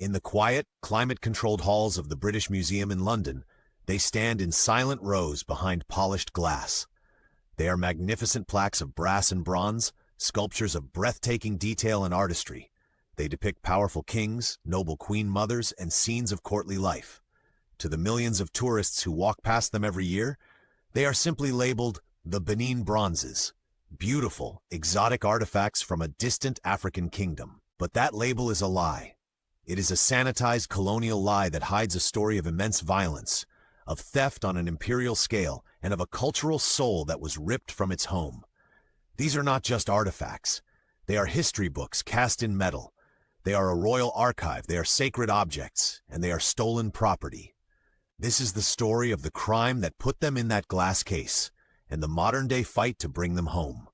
In the quiet, climate-controlled halls of the British Museum in London, they stand in silent rows behind polished glass. They are magnificent plaques of brass and bronze, sculptures of breathtaking detail and artistry. They depict powerful kings, noble queen mothers, and scenes of courtly life. To the millions of tourists who walk past them every year, they are simply labeled the Benin Bronzes, beautiful, exotic artifacts from a distant African kingdom. But that label is a lie. It is a sanitized colonial lie that hides a story of immense violence, of theft on an imperial scale, and of a cultural soul that was ripped from its home. These are not just artifacts. They are history books cast in metal. They are a royal archive, they are sacred objects, and they are stolen property. This is the story of the crime that put them in that glass case, and the modern-day fight to bring them home.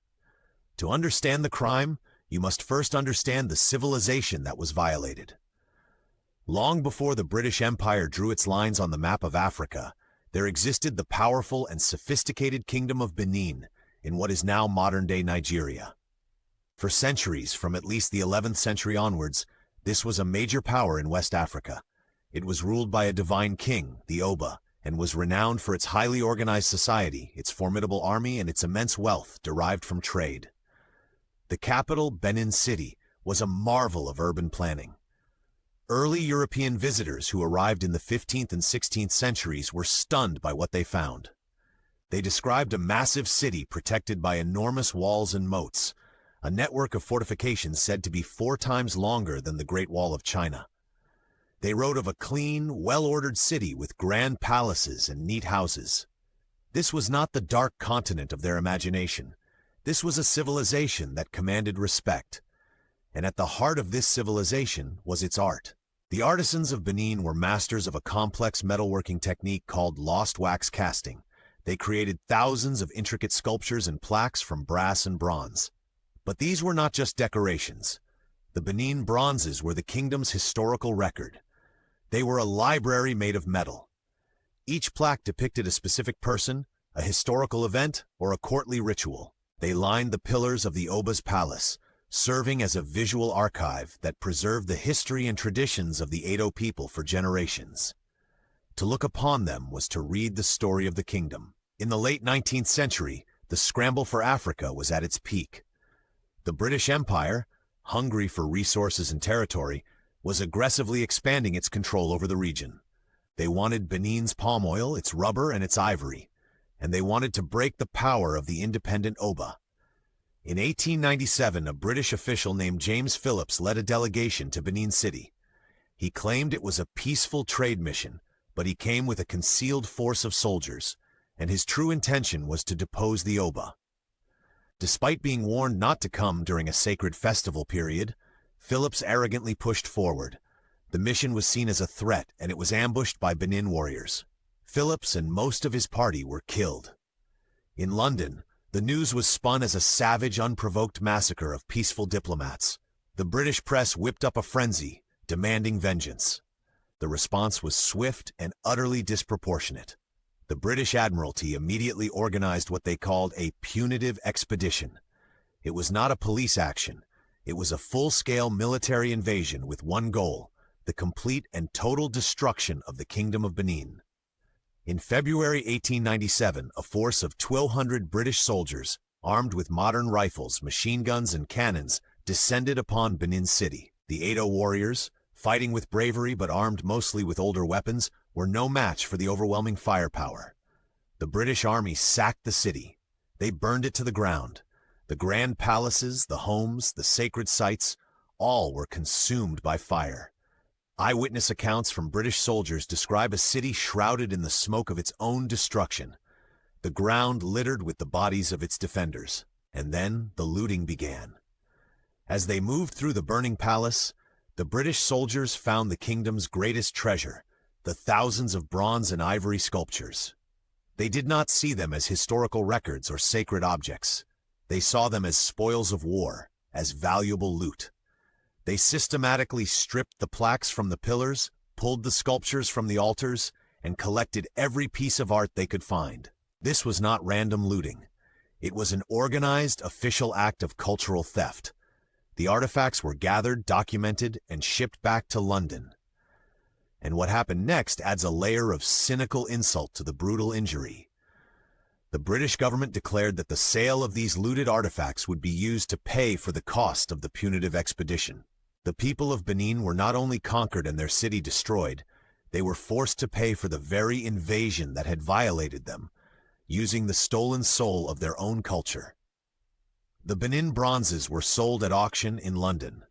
To understand the crime, you must first understand the civilization that was violated. Long before the British Empire drew its lines on the map of Africa, there existed the powerful and sophisticated Kingdom of Benin in what is now modern-day Nigeria. For centuries, from at least the 11th century onwards, this was a major power in West Africa. It was ruled by a divine king, the Oba, and was renowned for its highly organized society, its formidable army, and its immense wealth derived from trade. The capital, Benin City, was a marvel of urban planning. Early European visitors who arrived in the 15th and 16th centuries were stunned by what they found. They described a massive city protected by enormous walls and moats, a network of fortifications said to be 4 times longer than the Great Wall of China. They wrote of a clean, well-ordered city with grand palaces and neat houses. This was not the dark continent of their imagination. This was a civilization that commanded respect. And at the heart of this civilization was its art. The artisans of Benin were masters of a complex metalworking technique called lost wax casting. They created thousands of intricate sculptures and plaques from brass and bronze. But these were not just decorations. The Benin Bronzes were the kingdom's historical record. They were a library made of metal. Each plaque depicted a specific person, a historical event, or a courtly ritual. They lined the pillars of the Oba's palace, serving as a visual archive that preserved the history and traditions of the Edo people for generations. To look upon them was to read the story of the kingdom. In the late 19th century, the scramble for Africa was at its peak. The British Empire, hungry for resources and territory, was aggressively expanding its control over the region. They wanted Benin's palm oil, its rubber, and its ivory, and they wanted to break the power of the independent Oba. In 1897, a British official named James Phillips led a delegation to Benin City. He claimed it was a peaceful trade mission, but he came with a concealed force of soldiers, and his true intention was to depose the Oba. Despite being warned not to come during a sacred festival period, Phillips arrogantly pushed forward. The mission was seen as a threat, and it was ambushed by Benin warriors. Phillips and most of his party were killed. In London, the news was spun as a savage, unprovoked massacre of peaceful diplomats. The British press whipped up a frenzy, demanding vengeance. The response was swift and utterly disproportionate. The British Admiralty immediately organized what they called a Punitive Expedition. It was not a police action. It was a full-scale military invasion with one goal: the complete and total destruction of the Kingdom of Benin. In February 1897, a force of 1,200 British soldiers, armed with modern rifles, machine guns, and cannons, descended upon Benin City. The Edo warriors, fighting with bravery but armed mostly with older weapons, were no match for the overwhelming firepower. The British army sacked the city. They burned it to the ground. The grand palaces, the homes, the sacred sites, all were consumed by fire. Eyewitness accounts from British soldiers describe a city shrouded in the smoke of its own destruction, the ground littered with the bodies of its defenders. And then the looting began. As they moved through the burning palace, the British soldiers found the kingdom's greatest treasure, the thousands of bronze and ivory sculptures. They did not see them as historical records or sacred objects. They saw them as spoils of war, as valuable loot. They systematically stripped the plaques from the pillars, pulled the sculptures from the altars, and collected every piece of art they could find. This was not random looting. It was an organized, official act of cultural theft. The artifacts were gathered, documented, and shipped back to London. And what happened next adds a layer of cynical insult to the brutal injury. The British government declared that the sale of these looted artifacts would be used to pay for the cost of the Punitive Expedition. The people of Benin were not only conquered and their city destroyed, they were forced to pay for the very invasion that had violated them, using the stolen soul of their own culture. The Benin Bronzes were sold at auction in London.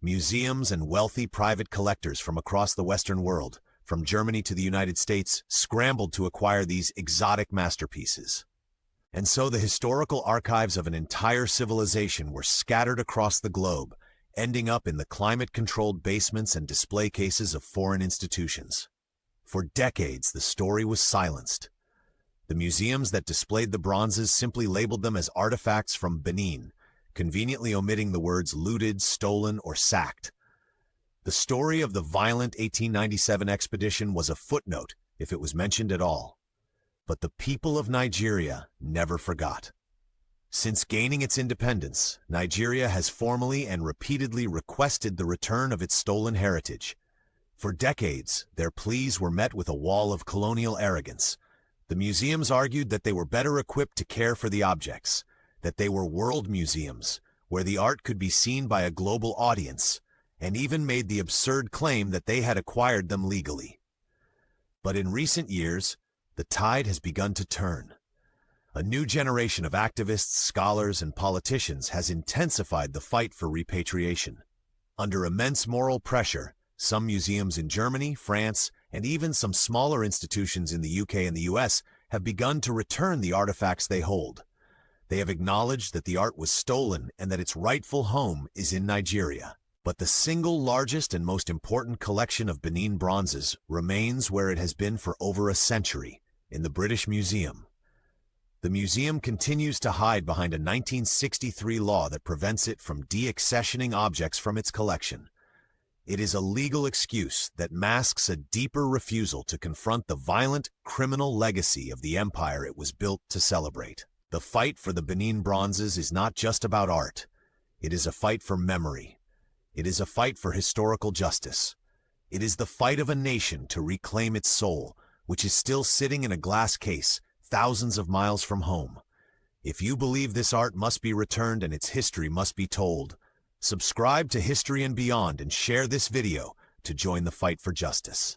Museums and wealthy private collectors from across the Western world, from Germany to the United States, scrambled to acquire these exotic masterpieces. And so the historical archives of an entire civilization were scattered across the globe, ending up in the climate-controlled basements and display cases of foreign institutions. For decades, the story was silenced. The museums that displayed the bronzes simply labeled them as artifacts from Benin, conveniently omitting the words looted, stolen, or sacked. The story of the violent 1897 expedition was a footnote, if it was mentioned at all. But the people of Nigeria never forgot. Since gaining its independence, Nigeria has formally and repeatedly requested the return of its stolen heritage. For decades, their pleas were met with a wall of colonial arrogance. The museums argued that they were better equipped to care for the objects, that they were world museums, where the art could be seen by a global audience, and even made the absurd claim that they had acquired them legally. But in recent years, the tide has begun to turn. A new generation of activists, scholars, and politicians has intensified the fight for repatriation. Under immense moral pressure, some museums in Germany, France, and even some smaller institutions in the UK and the US have begun to return the artifacts they hold. They have acknowledged that the art was stolen and that its rightful home is in Nigeria. But the single largest and most important collection of Benin bronzes remains where it has been for over a century, in the British Museum. The museum continues to hide behind a 1963 law that prevents it from deaccessioning objects from its collection. It is a legal excuse that masks a deeper refusal to confront the violent, criminal legacy of the empire it was built to celebrate. The fight for the Benin bronzes is not just about art. It is a fight for memory. It is a fight for historical justice. It is the fight of a nation to reclaim its soul, which is still sitting in a glass case, thousands of miles from home. If you believe this art must be returned and its history must be told, subscribe to History and Beyond and share this video to join the fight for justice.